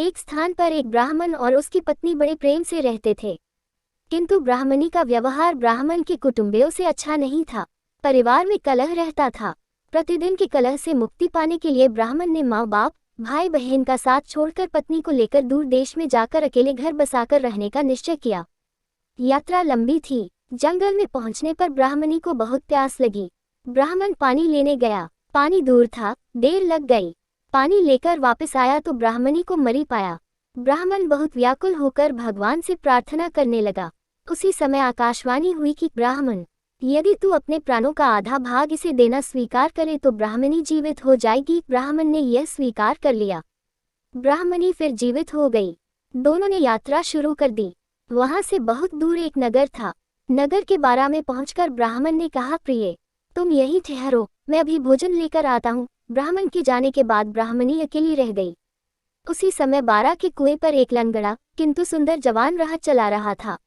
एक स्थान पर एक ब्राह्मण और उसकी पत्नी बड़े प्रेम से रहते थे, किंतु ब्राह्मणी का व्यवहार ब्राह्मण के कुटुंबियों से अच्छा नहीं था। परिवार में कलह रहता था। प्रतिदिन के कलह से मुक्ति पाने के लिए ब्राह्मण ने माँ बाप, भाई बहन का साथ छोड़कर पत्नी को लेकर दूर देश में जाकर अकेले घर बसाकर रहने का निश्चय किया। यात्रा लंबी थी। जंगल में पहुंचने पर ब्राह्मणी को बहुत प्यास लगी। ब्राह्मण पानी लेने गया। पानी दूर था, देर लग गई। पानी लेकर वापस आया तो ब्राह्मणी को मरी पाया। ब्राह्मण बहुत व्याकुल होकर भगवान से प्रार्थना करने लगा। उसी समय आकाशवाणी हुई कि ब्राह्मण, यदि तू अपने प्राणों का आधा भाग इसे देना स्वीकार करे तो ब्राह्मणी जीवित हो जाएगी। ब्राह्मण ने यह स्वीकार कर लिया। ब्राह्मणी फिर जीवित हो गई। दोनों ने यात्रा शुरू कर दी। वहां से बहुत दूर एक नगर था। नगर के बारा में पहुंचकर ब्राह्मण ने कहा, प्रिय, तुम यहीं ठहरो, मैं अभी भोजन लेकर आता हूँ। ब्राह्मण के जाने के बाद ब्राह्मणी अकेली रह गई। उसी समय बारा के कुएं पर एक लंगड़ा किंतु सुंदर जवान राह चला रहा था।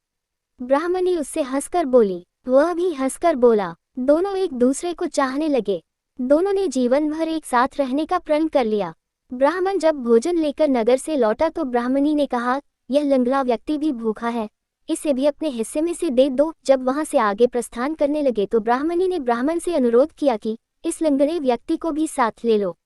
ब्राह्मणी उससे हंसकर बोली, वह भी हंसकर बोला। दोनों एक दूसरे को चाहने लगे। दोनों ने जीवन भर एक साथ रहने का प्रण कर लिया। ब्राह्मण जब भोजन लेकर नगर से लौटा तो ब्राह्मणी ने कहा, यह लंगड़ा व्यक्ति भी भूखा है, इसे भी अपने हिस्से में से दे दो। जब वहां से आगे प्रस्थान करने लगे तो ब्राह्मणी ने ब्राह्मण से अनुरोध किया कि इस लंगड़े व्यक्ति को भी साथ ले लो,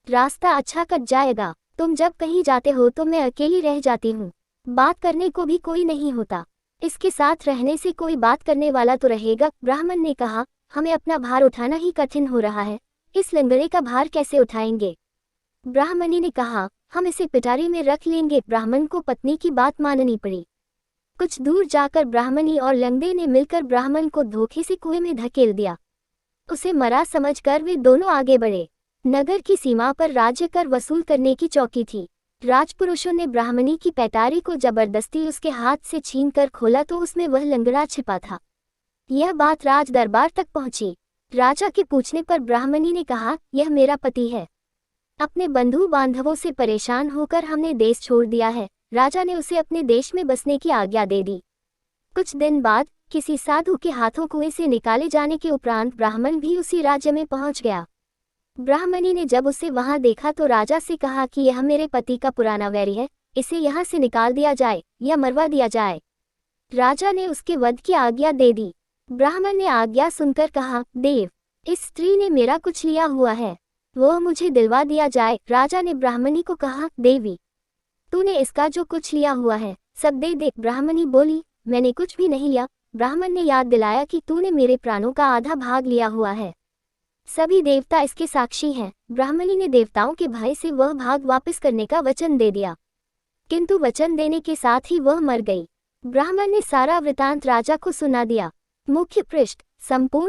रास्ता अच्छा कट जाएगा। तुम जब कहीं जाते हो तो मैं अकेली रह जाती हूँ, बात करने को भी कोई नहीं होता, इसके साथ रहने से कोई बात करने वाला तो रहेगा। ब्राह्मण ने कहा, हमें अपना भार उठाना ही कठिन हो रहा है, इस लंगड़े का भार कैसे उठाएंगे। ब्राह्मणी ने कहा, हम इसे पिटारी में रख लेंगे। ब्राह्मण को पत्नी की बात माननी पड़ी। कुछ दूर जाकर ब्राह्मणी और लंगड़े ने मिलकर ब्राह्मण को धोखे से कुएं में धकेल दिया। उसे मरा समझकर वे दोनों आगे बढ़े। नगर की सीमा पर राज्य कर वसूल करने की चौकी थी। राजपुरुषों ने ब्राह्मणी की पैटारी को जबरदस्ती उसके हाथ से छीनकर खोला तो उसमें वह लंगड़ा छिपा था। यह बात राज दरबार तक पहुंची। राजा के पूछने पर ब्राह्मणी ने कहा, यह मेरा पति है, अपने बंधु बांधवों से परेशान होकर हमने देश छोड़ दिया है। राजा ने उसे अपने देश में बसने की आज्ञा दे दी। कुछ दिन बाद किसी साधु के हाथों कुएं से निकाले जाने के उपरांत ब्राह्मण भी उसी राज्य में पहुंच गया। ब्राह्मणी ने जब उसे वहां देखा तो राजा से कहा कि यह मेरे पति का पुराना वैरी है, इसे यहाँ से निकाल दिया जाए या मरवा दिया जाए। राजा ने उसके वध की आज्ञा दे दी। ब्राह्मण ने आज्ञा सुनकर कहा, देव, इस स्त्री ने मेरा कुछ लिया हुआ है, वह मुझे दिलवा दिया जाए। राजा ने ब्राह्मणी को कहा, देवी, तूने इसका जो कुछ लिया हुआ है सब दे दे। ब्राह्मणी बोली, मैंने कुछ भी नहीं लिया। ब्राह्मण ने याद दिलाया कि तूने मेरे प्राणों का आधा भाग लिया हुआ है, सभी देवता इसके साक्षी हैं। ब्राह्मणी ने देवताओं के भय से वह भाग वापस करने का वचन दे दिया, किंतु वचन देने के साथ ही वह मर गई। ब्राह्मण ने सारा वृतांत राजा को सुना दिया। मुख्य पृष्ठ संपूर्ण